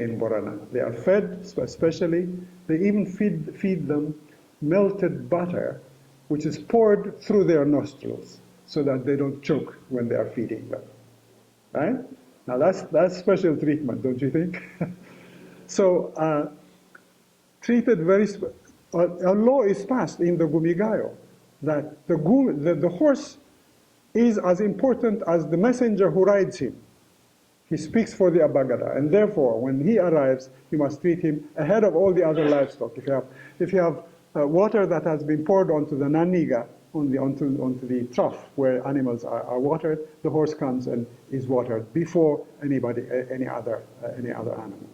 in Borana. They are fed, especially, they even feed them melted butter, which is poured through their nostrils so that they don't choke when they are feeding them. Right? Now that's special treatment, don't you think? So treated very. A law is passed in the Gumigayo that the horse is as important as the messenger who rides him. He speaks for the Abagada, and therefore, when he arrives, you must treat him ahead of all the other livestock. If you have water that has been poured onto the naniga, onto the trough where animals are watered, the horse comes and is watered before any other animal.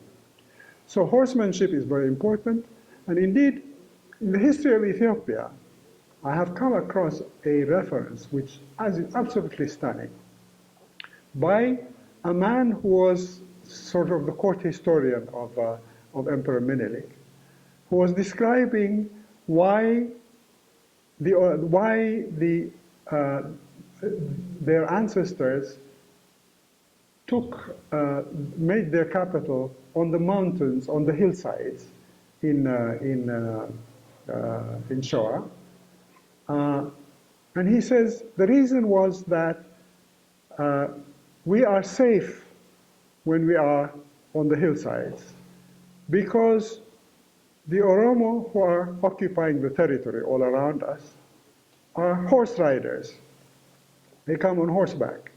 So horsemanship is very important, and indeed, in the history of Ethiopia, I have come across a reference which is absolutely stunning by a man who was sort of the court historian of Emperor Menelik, who was describing why their ancestors made their capital on the mountains, on the hillsides in Shoa. And he says the reason was that we are safe when we are on the hillsides because the Oromo who are occupying the territory all around us are horse riders. They come on horseback.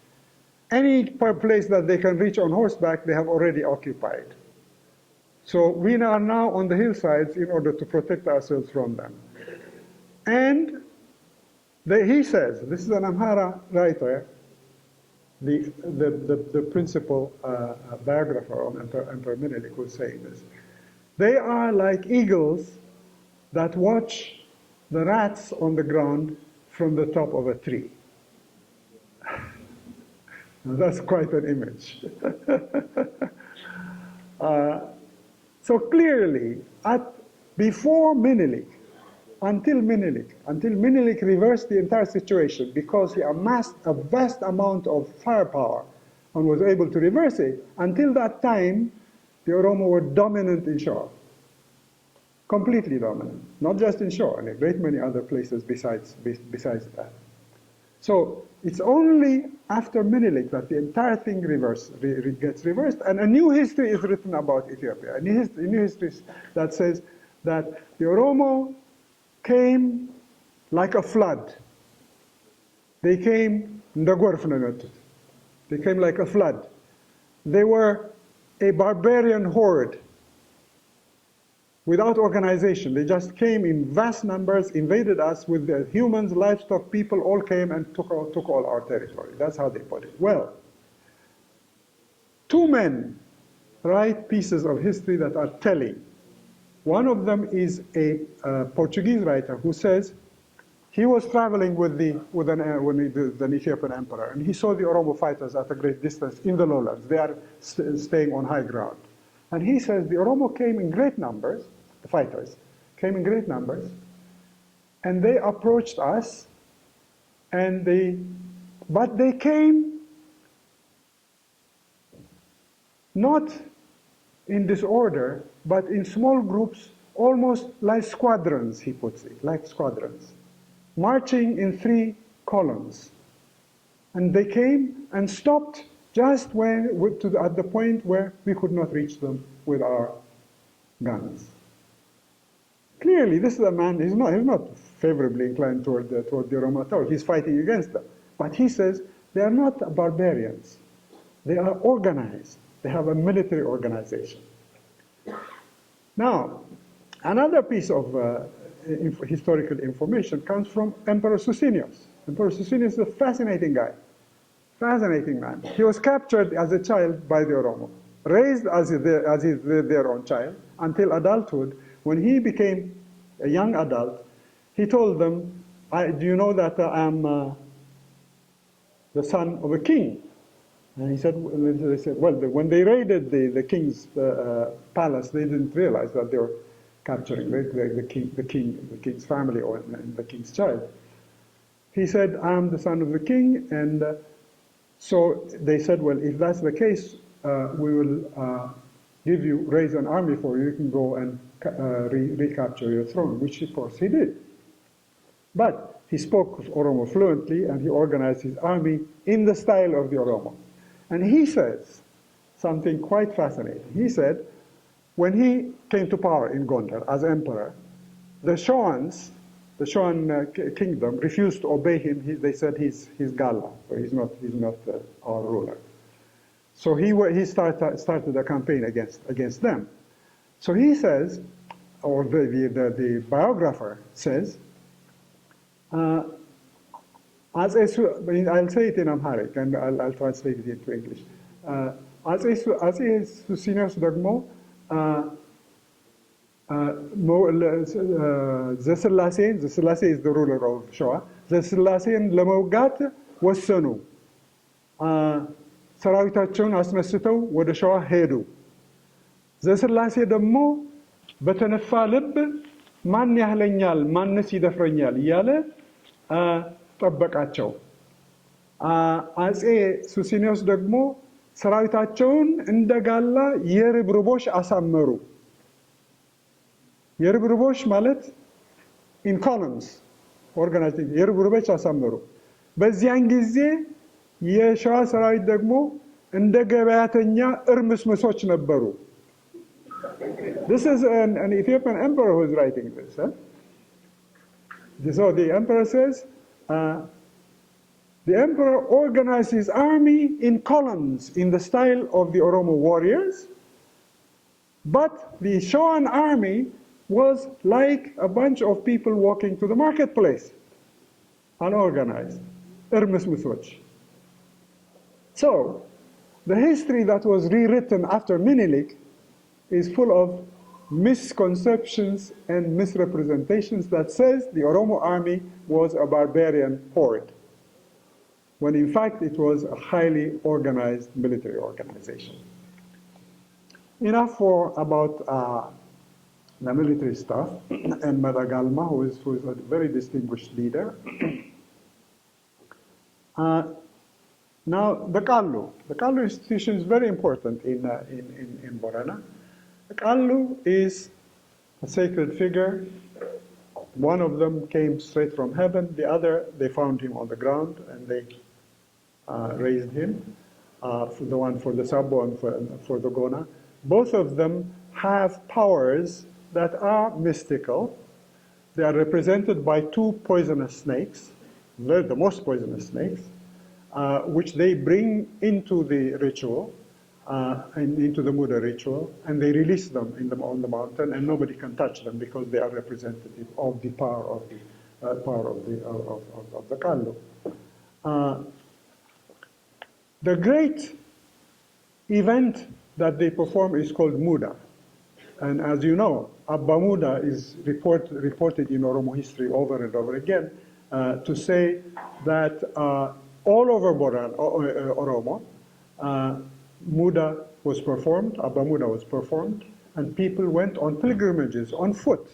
Any place that they can reach on horseback, they have already occupied. So we are now on the hillsides in order to protect ourselves from them. And he says, this is an Amhara writer, the principal biographer of Emperor Menelik was saying this. They are like eagles that watch the rats on the ground from the top of a tree. Now, that's quite an image. So clearly, before Menelik, until Menelik reversed the entire situation because he amassed a vast amount of firepower and was able to reverse it, until that time, the Oromo were dominant in Shoa. Completely dominant. Not just in Shoa, in a great many other places besides that. So it's only after Menelik that the entire thing gets reversed, and a new history is written about Ethiopia. A new history that says that the Oromo came like a flood. They came They came like a flood. They were a barbarian horde without organization. They just came in vast numbers, invaded us with the humans, livestock, people, all came and took all our territory. That's how they put it. Well, two men write pieces of history that are telling. One of them is a Portuguese writer who says he was traveling with an Ethiopian emperor, and he saw the Oromo fighters at a great distance in the lowlands. They are staying on high ground. And he says the Oromo came in great numbers, the fighters came in great numbers, and they approached us, but they came not in disorder, but in small groups, almost like squadrons, he puts it, like squadrons, marching in 3 columns. And they came and stopped just at the point where we could not reach them with our guns. Clearly, this is a man, he's not favorably inclined toward the Oromo at all. He's fighting against them. But he says they are not barbarians. They are organized. They have a military organization. Now, another piece of historical information comes from Emperor Susinius. Emperor Susinius is a fascinating guy. Fascinating man. He was captured as a child by the Oromo, raised as their own child until adulthood. When he became a young adult, he told them, do you know that I am the son of a king? And they said, well, when they raided the king's palace, they didn't realize that they were capturing the king's family or the king's child. He said, I am the son of the king, and so they said, well, if that's the case, we will raise an army for you, you can go and recapture your throne, which of course he did. But he spoke Oromo fluently and he organized his army in the style of the Oromo. And he says something quite fascinating. He said, when he came to power in Gondar as emperor, the Shoan kingdom refused to obey him. They said he's Galla, so he's not our ruler. So he started a campaign against them. So he says, or the biographer says, I'll say it in Amharic and I'll translate it into English. As Susinios Dagmo, Zeselase is the ruler of Shoa. Zeselase Lemaugat Wasanu. ሰራዊታቸውን አስነስተው ወደ ሸዋ ሄዱ። ዘስላሴ ደግሞ በተነፋ ልብ ማን ያህለኛል ማንስ ይደፍረኛል እያለ ጠበቃቸው። አጼ ሱሲኒዮስ ደግሞ ሰራዊታቸውን እንደጋላ የርብርቦሽ አሳመሩ። የርብርቦሽ ማለት in columns organizing የርብርቦች አሳመሩ። በዚያን ጊዜ የሸዋ ሰራዊት ደግሞ እንደ ገበያተኛ እርምስምሶች ነበሩ። This is an Ethiopian emperor who is writing this. So the emperor says, the emperor organized his army in columns in the style of the Oromo warriors, but the Shoan army was like a bunch of people walking to the marketplace, unorganized, እርምስምሶች. So, the history that was rewritten after Minilik is full of misconceptions and misrepresentations that says the Oromo army was a barbarian horde, when in fact it was a highly organized military organization. Enough about the military stuff, and Madagalma, who is a very distinguished leader. Now, the Kallu institution is very important in Borana. The Kallu is a sacred figure. One of them came straight from heaven. The other, they found him on the ground and they raised him. The one for the Sabo and for the Gona. Both of them have powers that are mystical. They are represented by two poisonous snakes. They're the most poisonous snakes. Which they bring into the ritual, and into the Muda ritual, and they release them on the mountain, and nobody can touch them because they are representative of the power of the Kallu. The great event that they perform is called Muda, and as you know, Abba Muda is reported in Oromo history over and over again to say that. All over Oromo, Muda was performed, Abba Muda was performed, and people went on pilgrimages on foot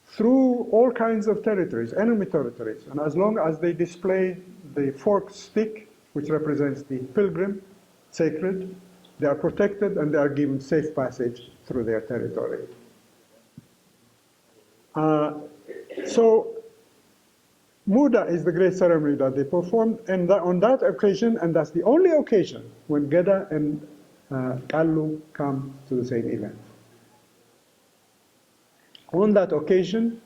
through all kinds of territories, enemy territories. And as long as they display the forked stick, which represents the pilgrim, sacred, they are protected and they are given safe passage through their territory. So, Muda is the great ceremony that they performed, and on that occasion, and that's the only occasion, when Geda and Kallu come to the same event. On that occasion,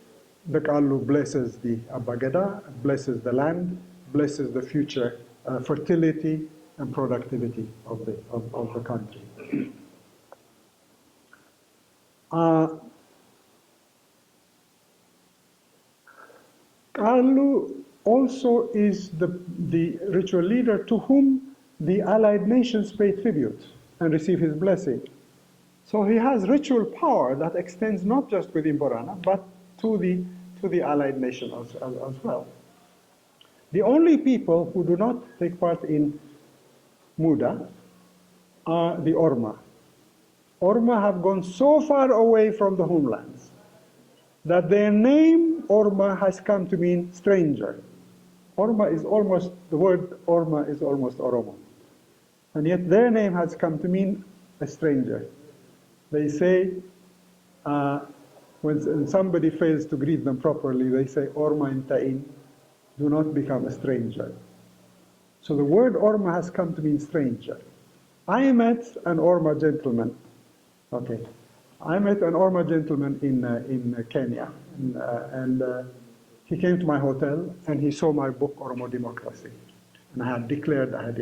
the Kallu blesses the Abba Geda, blesses the land, blesses the future fertility and productivity of the country. Kallu also is the ritual leader to whom the allied nations pay tribute and receive his blessing. So he has ritual power that extends not just within Borana, but to the allied nation as well. The only people who do not take part in Muda are the Orma. Orma have gone so far away from the homelands that their name Orma has come to mean stranger. The word Orma is almost Oromo. And yet their name has come to mean a stranger. They say, when somebody fails to greet them properly, they say, Orma intain, do not become a stranger. So the word Orma has come to mean stranger. I met an Orma gentleman. Okay. I met an Orma gentleman in Kenya. And he came to my hotel and he saw my book, Oromo Democracy. And I had declared, I had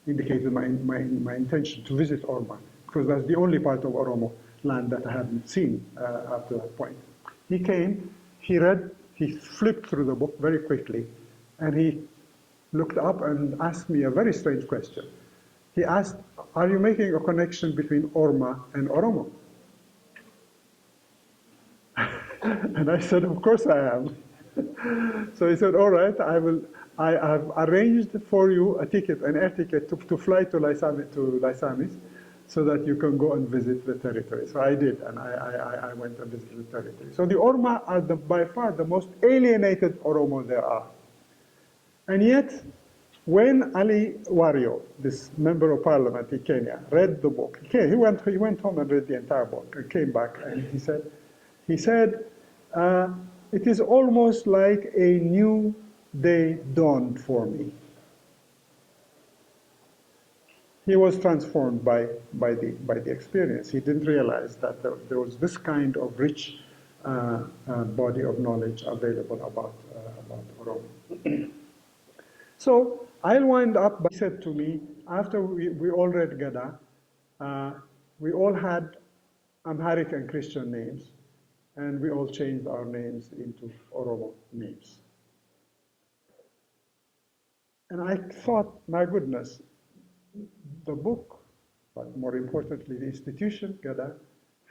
indicated my intention to visit Orma, because that's the only part of Oromo land that I hadn't seen up to that point. He came, he read, he flipped through the book very quickly, and he looked up and asked me a very strange question. He asked, are you making a connection between Orma and Oromo? And I said, of course I am. So he said, all right, I have arranged for you a ticket, an air ticket to fly to Laisamis, so that you can go and visit the territory. So I did, and I went and visited the territory. So the Orma are by far the most alienated Oromo there are. And yet, when Ali Wario, this member of parliament in Kenya, read the book, he went home and read the entire book and came back and he said, it is almost like a new day dawned for me. He was transformed by the experience. He didn't realize that there was this kind of rich body of knowledge available about Oromo. So I'll wind up by, he said to me, after we all read Gada, we all had Amharic and Christian names, and we all changed our names into Oromo names. And I thought, my goodness, the book, but more importantly, the institution, Gada,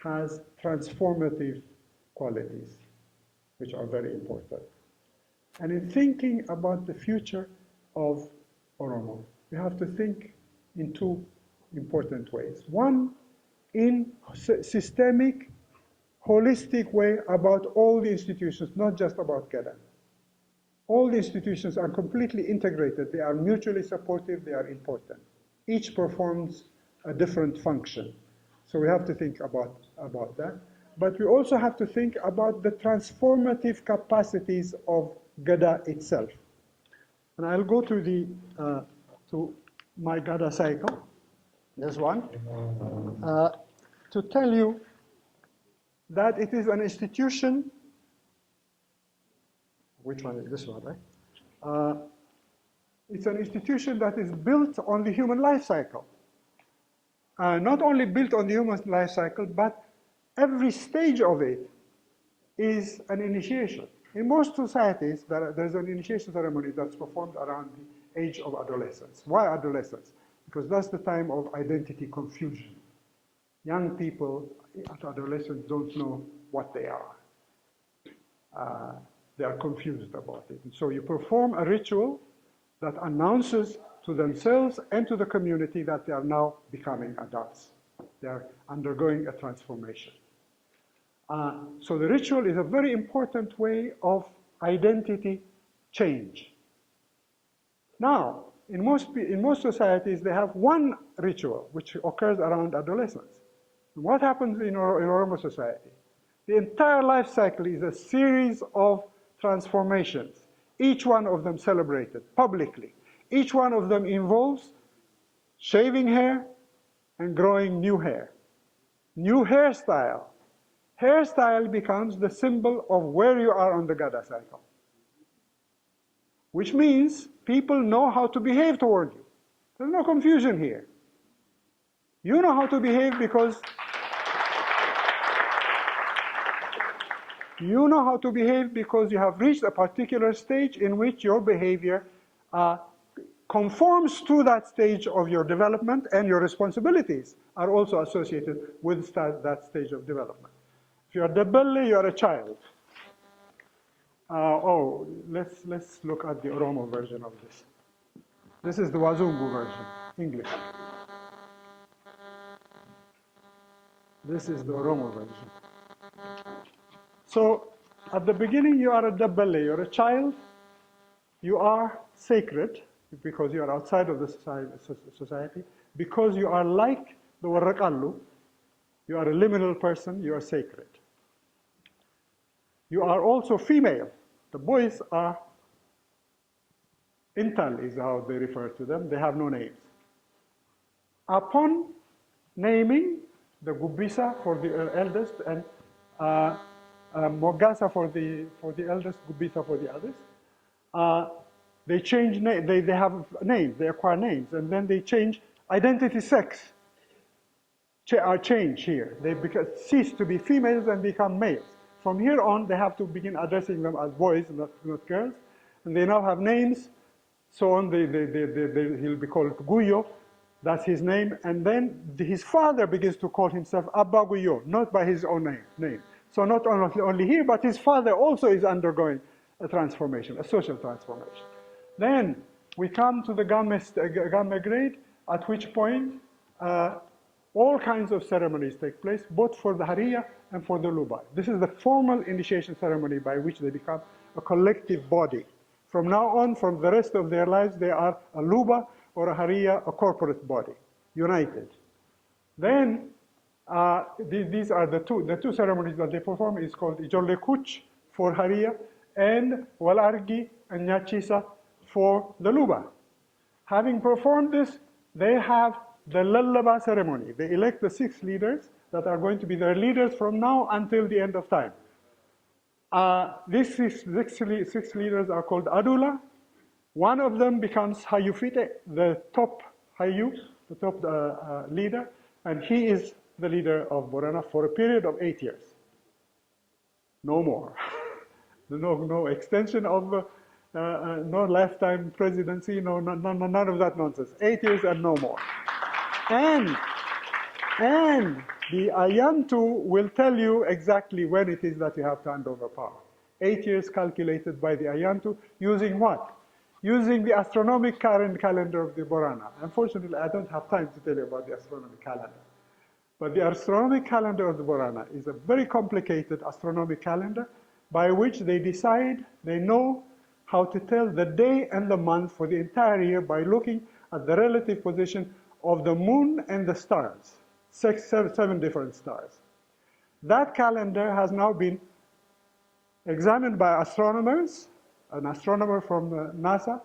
has transformative qualities, which are very important. And in thinking about the future of Oromo, we have to think in two important ways. One, in systemic, holistic way about all the institutions, not just about Gada. All the institutions are completely integrated. They are mutually supportive. They are important. Each performs a different function. So we have to think about that. But we also have to think about the transformative capacities of Gada itself. And I'll go to my Gada cycle, this one, to tell you that it is an institution. Which one is this one, right? It's an institution that is built on the human life cycle. Not only built on the human life cycle, but every stage of it is an initiation. In most societies, there's an initiation ceremony that's performed around the age of adolescence. Why adolescence? Because that's the time of identity confusion. Young people at adolescence don't know what they are. They are confused about it. And so you perform a ritual that announces to themselves and to the community that they are now becoming adults. They are undergoing a transformation. So the ritual is a very important way of identity change. Now, in most societies, they have one ritual which occurs around adolescence. What happens in Oromo society? The entire life cycle is a series of transformations, each one of them celebrated publicly. Each one of them involves shaving hair and growing new hair. New hairstyle. Hairstyle becomes the symbol of where you are on the Gada cycle. Which means people know how to behave toward you. There's no confusion here. You know how to behave because you have reached a particular stage in which your behavior conforms to that stage of your development, and your responsibilities are also associated with that stage of development. If you are Dabelle, you are a child. Let's look at the Oromo version of this. This is the Wazungu version, English. This is the Oromo version. So, at the beginning, you are a Dabelle, you're a child. You are sacred because you are outside of the society, because you are like the Warrakallu, You are a liminal person, you are sacred. You are also female. The boys are Intal is how they refer to them. They have no names. Upon naming the Gubisa for the eldest and Mogasa for the eldest, Gubisa for the others, they change name. They have names. They acquire names, and then they change identity, sex. Are changed here. They cease to be females and become males. From here on, they have to begin addressing them as boys, not girls, and they now have names. So on, he'll be called Guyo, that's his name, and then his father begins to call himself Abba Guyo, not by his own name. So not only here, but his father also is undergoing a transformation, a social transformation. Then we come to the Gamme grade, at which point all kinds of ceremonies take place, both for the Hariya and for the Luba. This is the formal initiation ceremony by which they become a collective body. From now on, from the rest of their lives, they are a Luba or a Hariya, a corporate body, united. Then, these are the two ceremonies that they perform is called Ijolle Kuch for Hariya and Walargi and Nyachisa for the Luba. Having performed this, they have the Lallaba ceremony. They elect the 6 leaders that are going to be their leaders from now until the end of time. These six leaders are called Adula. One of them becomes Hayufite, the top Hayu, the top leader, and he is the leader of Borana for a period of 8 years. No more. No extension of, no lifetime presidency, none of that nonsense. 8 years and no more. And the Ayantu will tell you exactly when it is that you have to hand over power. 8 years calculated by the Ayantu using what? Using the astronomic calendar of the Borana. Unfortunately, I don't have time to tell you about the astronomic calendar. But the astronomic calendar of the Borana is a very complicated astronomic calendar by which they decide, they know how to tell the day and the month for the entire year by looking at the relative position of the moon and the stars, 7 different stars. That calendar has now been examined by astronomers. An astronomer from NASA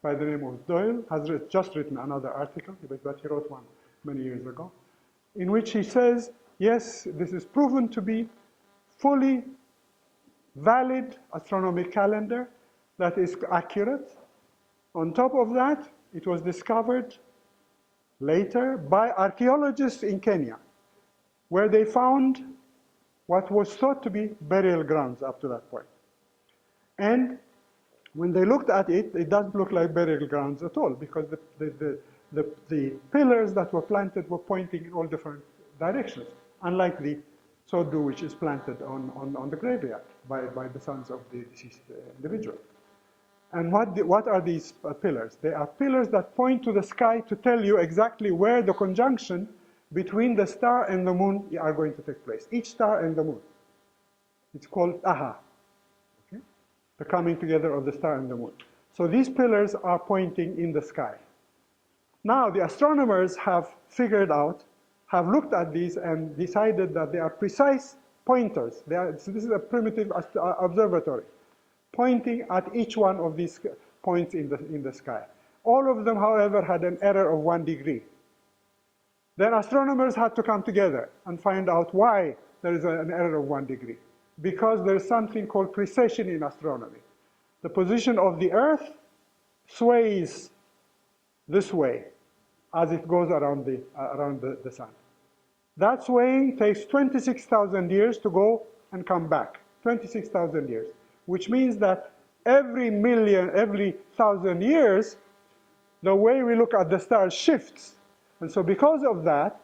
by the name of Doyle has just written another article, but he wrote one many years ago, in which he says, yes, this is proven to be fully valid astronomic calendar that is accurate. On top of that, it was discovered later by archaeologists in Kenya, where they found what was thought to be burial grounds up to that point. And when they looked at it, it doesn't look like burial grounds at all, because the pillars that were planted were pointing in all different directions, unlike the Sodu, which is planted on the graveyard by the sons of the deceased individual. And what are these pillars? They are pillars that point to the sky to tell you exactly where the conjunction between the star and the moon are going to take place. Each star and the moon. It's called Aha. Okay? The coming together of the star and the moon. So these pillars are pointing in the sky. Now the astronomers have figured out, have looked at these and decided that they are precise pointers. So this is a primitive observatory, pointing at each one of these points in the sky. All of them, however, had an error of 1 degree. Then astronomers had to come together and find out why there is an error of 1 degree. Because there is something called precession in astronomy. The position of the Earth sways this way as it goes around the sun. That swaying takes 26,000 years to go and come back. 26,000 years. Which means that every 1,000 years, the way we look at the stars shifts. And so because of that,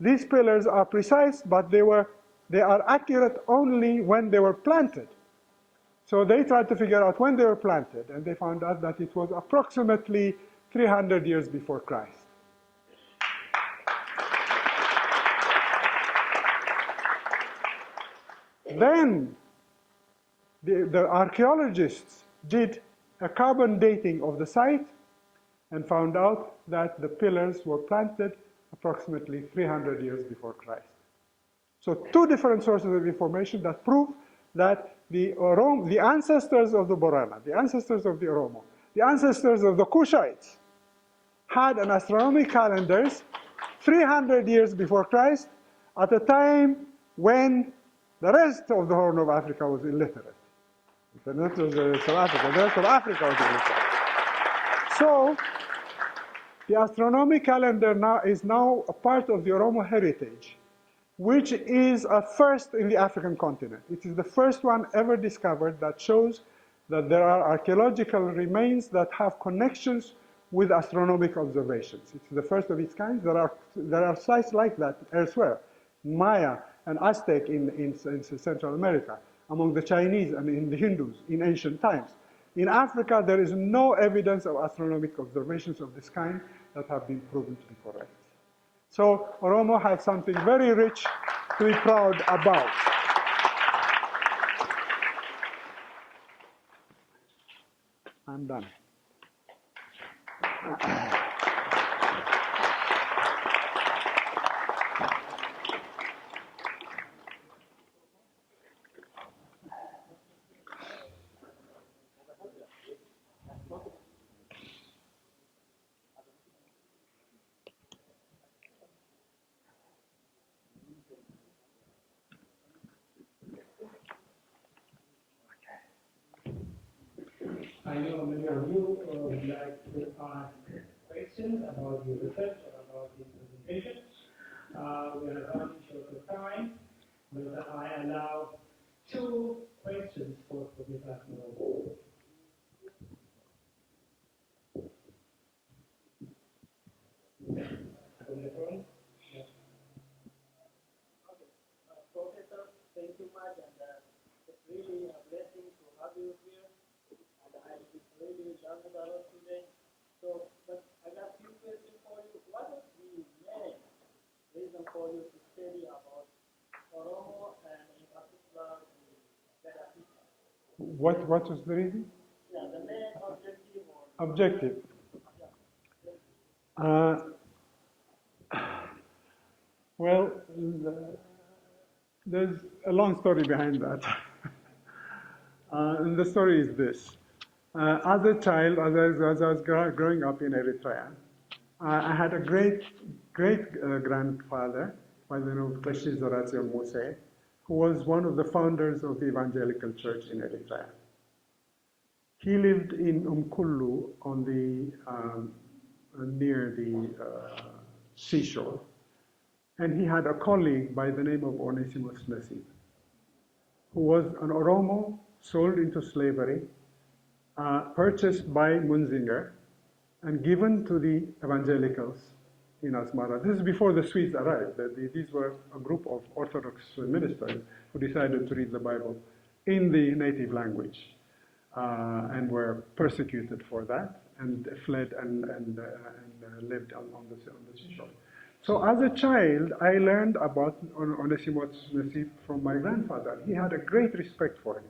these pillars are precise, but they are accurate only when they were planted. So they tried to figure out when they were planted, and they found out that it was approximately 300 years before Christ. Then the archaeologists did a carbon dating of the site and found out that the pillars were planted approximately 300 years before Christ. So two different sources of information that prove that the ancestors of the Borana, the ancestors of the Oromo, the ancestors of the Kushites had an astronomical calendars 300 years before Christ, at a time when the rest of the Horn of Africa was illiterate. Not just the rest of Africa, the rest of Africa was illiterate. So, the astronomical calendar is now a part of the Oromo heritage, which is a first in the African continent. It is the first one ever discovered that shows that there are archaeological remains that have connections with astronomical observations. It's the first of its kind. There are sites like that elsewhere, Maya and Aztec in Central America, among the Chinese and in the Hindus in ancient times. In Africa, there is no evidence of astronomical observations of this kind that have been proven to be correct. So Oromo has something very rich to be proud about. I'm done. I know many of you would like to ask questions about your research or about this presentation. We are running short of time, but I allow 2 questions for Professor Asmerom. From the front. Yes. Okay. Professor, thank you much, and it's really a blessing to have you here. And I really learned a lot today. So, but I got a few questions for you. What is the main reason for you to study about Oromo and in particular the Veda people? What was the reason? Yeah, the main objective. Objective. Well, there's a long story behind that. And the story is this. As a child, as I was growing up in Eritrea, I had a great-grandfather by the name of Cleshi Zoratio Muse, who was one of the founders of the evangelical church in Eritrea. He lived in Umkulu on the near the seashore, and he had a colleague by the name of Onesimus Nasib, who was an Oromo sold into slavery, purchased by Munzinger, and given to the evangelicals in Asmara. This is before the Swedes arrived. These were a group of Orthodox ministers who decided to read the Bible in the native language and were persecuted for that and fled and lived on the seashore. So as a child, I learned about Onesimus Nasib from my grandfather. He had a great respect for him.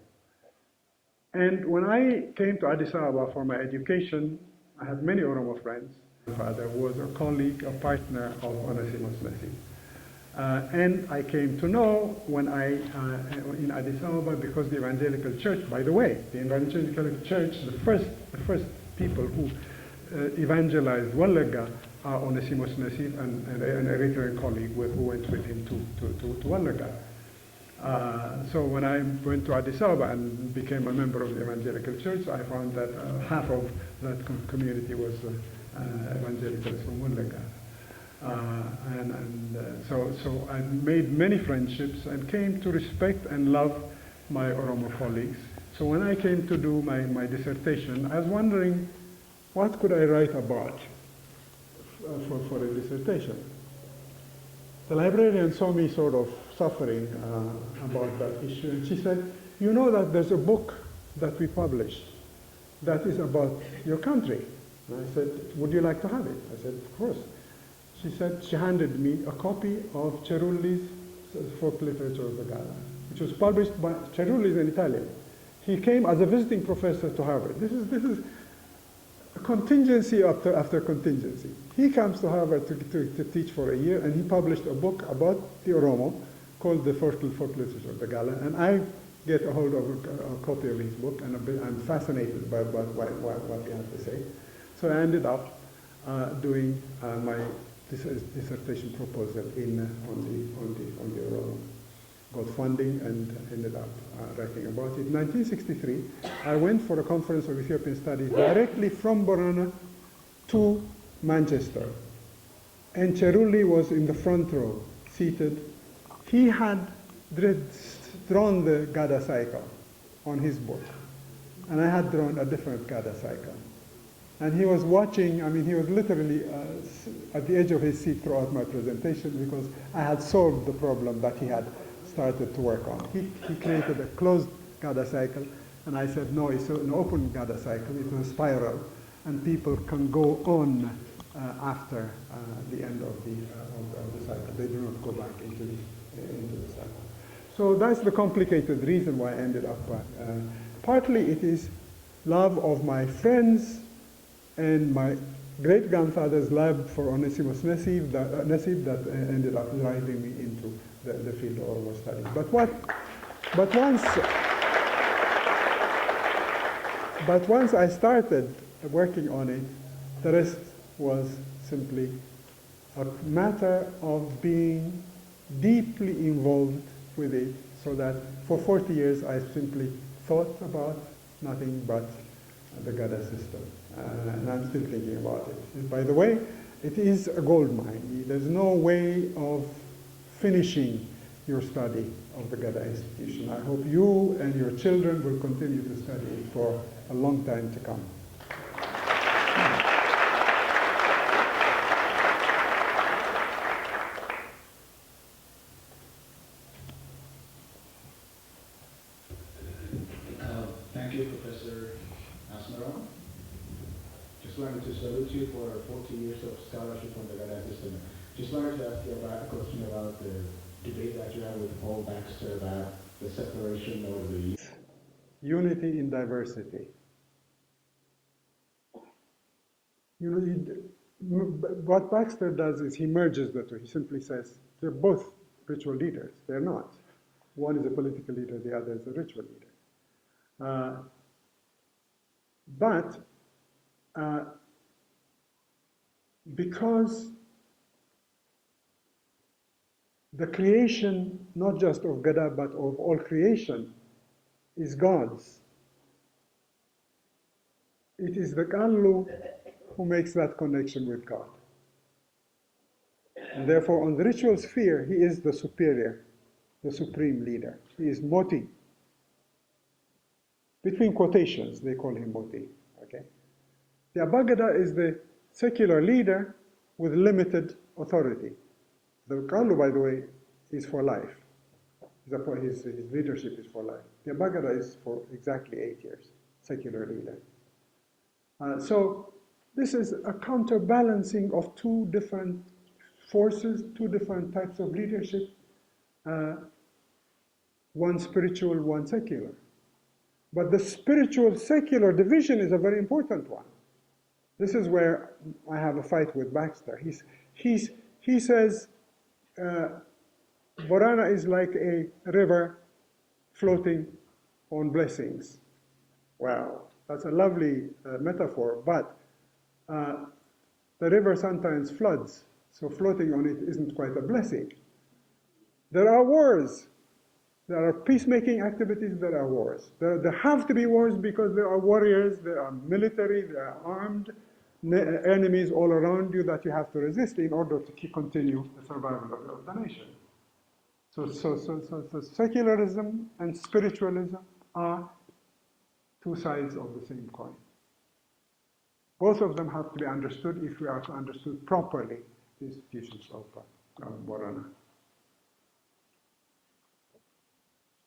And when I came to Addis Ababa for my education, I had many Oromo friends. My father was a colleague, a partner of Onesimus Nasib. And I came to know when in Addis Ababa, because the evangelical church, by the way, the evangelical church, the first people who evangelized Wallaga are Onesimus Nasib and an Eritrean colleague who went with him to Wallaga. So when I went to Addis Ababa and became a member of the evangelical church, I found that half of that community was evangelicals from Wallaga. So I made many friendships and came to respect and love my Oromo colleagues. So when I came to do my dissertation, I was wondering, what could I write about for a dissertation? The librarian saw me sort of suffering about that issue, and she said, you know that there's a book that we published that is about your country. And I said, would you like to have it? I said, of course. She said, she handed me a copy of Cerulli's Folk Literature of the Gala, which was published by Cerulli is an Italian. He came as a visiting professor to Harvard. This is a contingency after contingency. He comes to Harvard to teach for a year, and he published a book about the Oromo called The Fertile Literature of the Gala, and I get a hold of a copy of his book, and I'm fascinated by what he had to say. So I ended up doing my dissertation proposal on the Oromo. Got funding and ended up writing about it. In 1963, I went for a conference of Ethiopian studies directly from Borana to Manchester. And Cerulli was in the front row, seated. He had drawn the Gada cycle on his book. And I had drawn a different Gada cycle. And he was watching, I mean, he was literally at the edge of his seat throughout my presentation because I had solved the problem that he had started to work on. He created a closed Gada cycle, and I said, no, it's an open Gada cycle, it's a spiral, and people can go on after the end of the cycle. They do not go back into the cycle. So that's the complicated reason why I ended up. Partly it is love of my friends and my great-grandfather's love for Onesimus Nasib that ended up driving me into the field of Oromo studies. But once I started working on it, the rest was simply a matter of being deeply involved with it, so that for 40 years I simply thought about nothing but the Gada system. And I'm still thinking about it. By the way, it is a gold mine. There's no way of finishing your study of the Gada institution. I hope you and your children will continue to study it for a long time to come. Thank you, Professor Asmerom. Just wanted to salute you for 40 years of scholarship on the Gada system. Just wanted to ask you about a question about the debate that you had with Paul Baxter about the separation of the unity in diversity. What Baxter does is he merges the two. He simply says they're both ritual leaders. They're not. One is a political leader, the other is a ritual leader. But because the creation, not just of Gada, but of all creation, is God's, it is the Gallu who makes that connection with God. And therefore, on the ritual sphere, he is the superior, the supreme leader. He is Moti. Between quotations, they call him Moti. Okay? The Abagada is the secular leader with limited authority. The Gallu, by the way, is for life. His leadership is for life. The Abagada is for exactly 8 years, secular leader. So this is a counterbalancing of two different forces, two different types of leadership, one spiritual, one secular. But the spiritual-secular division is a very important one. This is where I have a fight with Baxter. He says Borana is like a river floating on blessings. Wow, that's a lovely metaphor, but the river sometimes floods, so floating on it isn't quite a blessing. There are wars. There are peacemaking activities, there are wars. There have to be wars because there are warriors, there are military, there are armed enemies all around you that you have to resist in order to continue the survival of the nation. So secularism and spiritualism are two sides of the same coin. Both of them have to be understood if we are to understand properly the institutions of Borana.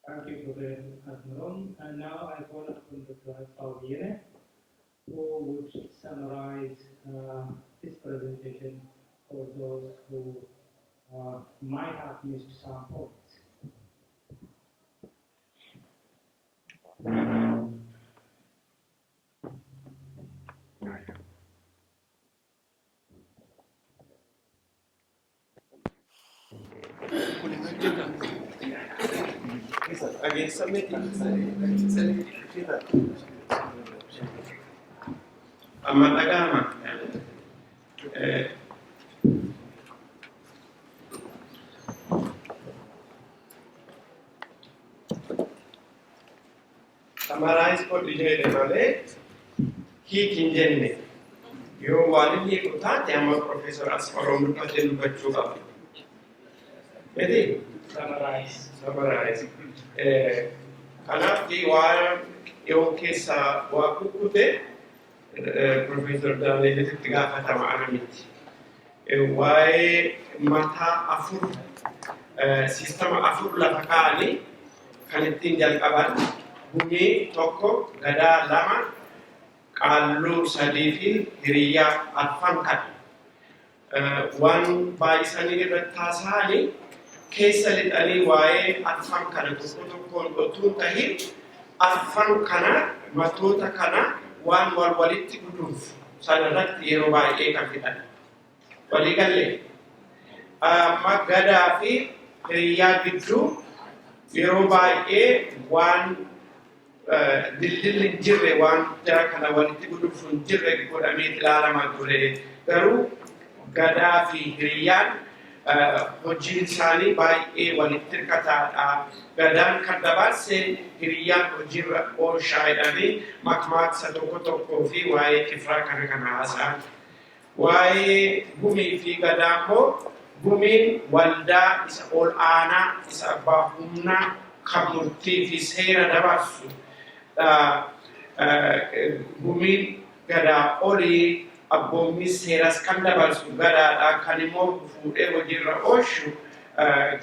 Thank you, Professor Asmerom. And now I call upon Dr. Fabienne, who would summarize this presentation for those who might have missed some points. Summarize for the he can you want to put Professor Asmerom Legesse. Ready? Summarize. Kanaaf waan yoo keessa waa kukkute Professor Daaleetitti gaafatama ana miti. Waa'ee mataa afur sistema afur lafa kaa'anii kan ittiin jalqaban gumii tokko gadaa lama qaalluu sadii fi hiriyyaa arfan kan waan baay'isanii irratti haasa'anii keessa lixanii waa'ee arfan kana tokkoon otuun tahin arfan kana matoota kana waan walitti guduuf sanarratti yeroo baay'ee kan fidhan walii galee amma gadaa fi hiriyyaa gidduu yeroo baay'ee waan dildilli hin jirre waan jara kana walitti guduuf hin jirre godhamee ilaalamaa ture garuu gadaa fi hiriyyaan hojiin isaanii baay'ee walitti hirkataadha. Gadaan kan dabarsee hiriyyaan hojiirra oolshaa jedhamee makmaaksa tokko fi waa'ee kifraa kana haasa'an. Waa'ee gumii fi gadaa immoo gumiin waldaa isa ol aanaa isa abbaa humnaa kan murtii fi seera dabarsu. Gumiin gadaa olii abboommi seeras kan dabarsu gadaadha kan immoo fuudhee hojiirra oolchu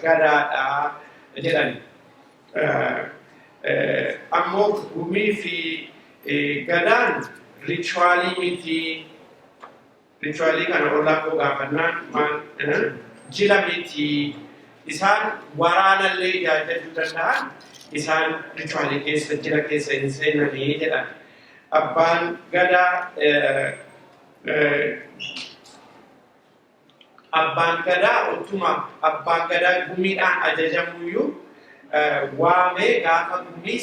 gadaadha jedhani. Ammoo gumii fi gadaan rituaalii miti. Rituaalii kana ollaa koo gaafannaan jila miti. Isaan waraanallee ijaajjachuu danda'an isaan rituaalii keessa jila keessa hin seenanii jedhan. Abbaan gadaa utuma abbaan gadaa gumiidhaan ajajamuyyuu waamee gaafa gumii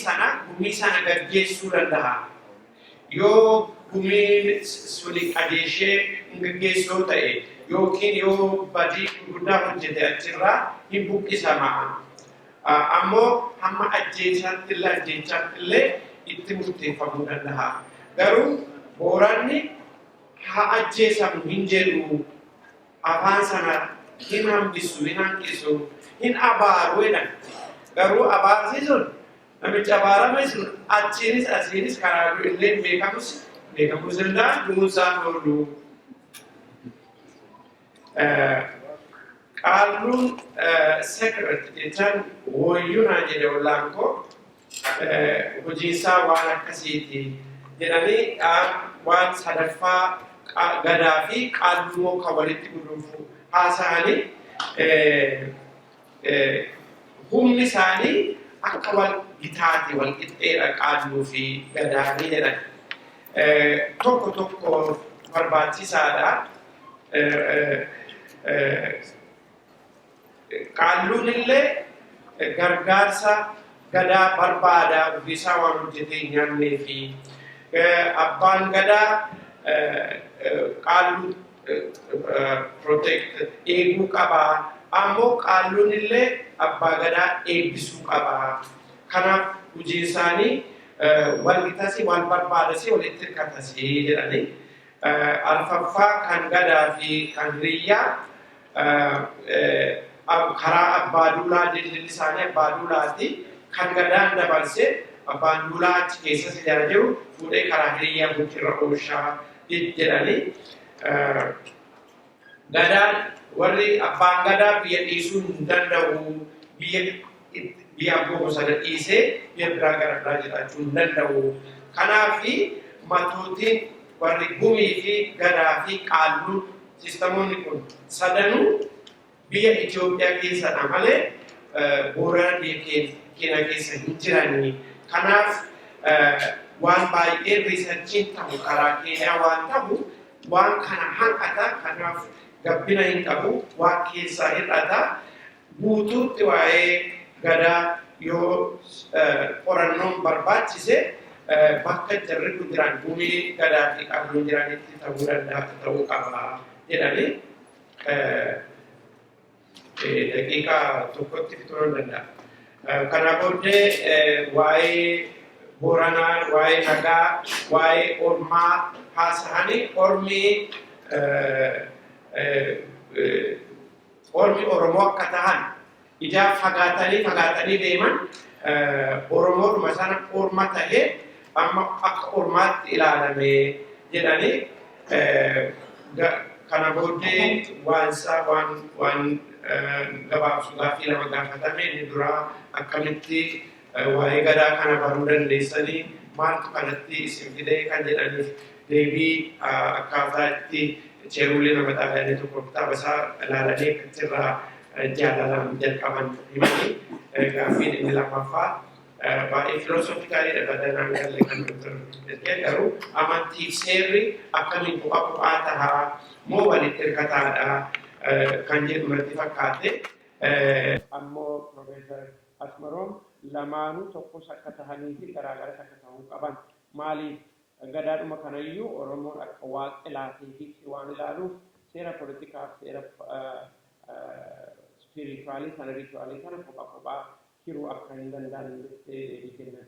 sana gaggeessuu danda'a. Yoo gumiin suni qajeeshee hin gaggeessuu ta'e yookiin yoo badii guddaa hojjete achirraa hin buqqisama. Ammoo hamma ajjeechaatti illee itti murteeffamuu danda'a. Garuu booranni haa ajjeesamu hin jedhu afaan sana hin hambisu hin hanqisu hin abaaru jedhan. Garuu abaarsiisuun namicha abaarame sun achiinis asiinis karaa illee beekamus danda'a du'uunsaan oolu. Qaalluun secret jechaan wayyunaa jedhe ollaan koo hojiinsaa waan akkasiiti jedhanii waan sadaffaa gadaa fi qaalluu kan walitti guduunfu haasa'anii humni isaanii akka wal gitaati wal qixxeedha qaalluu fi gadaanii jedhan. Tokko barbaachisaadha. Qaalluun illee gargaarsa gadaa barbaada ofiisaa waan hojjetee hin nyaannee fi abbaan gadaa qaalluu protect eeguu qabaa. Ammoo qaalluun illee abbaa gadaa eebbisuu qabaa. Kanaaf hojii isaanii wal gitasii wal barbaadasii walitti hirkatasii jedhanii. Arfaffaa kan gadaa fi kan hiriyyaa karaa abbaa duulaa dildilli isaanii abbaa duulaati. Kan gadaan dabarsee abbaan duulaa achi keessa si jala jiru fuudhee karaa hiriyyaa bulchiirra oolshaa jedhanii. Gadaan warri abbaan gadaa biyya dhiisuu hin danda'u. Biyya abboomu sana dhiisee biyya biraa gara biraa jiraachuu hin danda'u. Kanaafi matootiin warri gumii fi gadaa fi qaalluu sistemoonni kun sadanuu biyya Itoophiyaa keessadha malee Boorana biyya keenya keessa hin jiranii. Kanaaf waan baay'ee riisarchiin ta'u karaa keenyaa waan ta'u waan kana hanqata. Kanaaf gabbina hin qabu waan keessaa hir'ata. Guutuutti waa'ee gadaa yoo qorannoon barbaachise bakka jarri kun jiran gumii gadaa fi qabluun jiranitti ta'uu danda'a ta'uu qaba jedhanii daqiiqaa tokkotti fixuu danda'a. Kana booddee waa'ee Booranaa, waa'ee nagaa, waa'ee ormaa haasa'anii ormi Oromoo akka ta'an ijaa fagaatanii deeman Oromoodhuma sana orma ta'ee amma akka ormaatti ilaalame jedhanii kana booddee waan gabaabsu gaaffii lama gaafatame inni duraa akkamitti waa'ee gadaa kana baruu dandeessanii maaltu kanatti isin fidee kan jedhaniif deebii akkaataa itti cheeruulee nama xaafanii tokko kitaaba isaa ilaalanii achirraa jaalalaan jalqaban himanii gaaffiin inni lammaffaa baay'ee filoosoofikaaliidha badanaan galle kan nuti garuu amantiif seerri akkamiin kophaa tahaa moo walitti hirkataadha kan jedhu natti fakkaate. Ammoo Profeesar Asmerom lamaanuu tokkos akka tahanii fi garaagaras akka ta'uu qaban maaliif gadaadhuma kanayyuu Oromoon akka waaqa laatee fi waan ilaaluuf seera poolitikaaf seera spirituaalii sana rituaalii sana kophaa hiruu akka hin danda'an jettee kennan.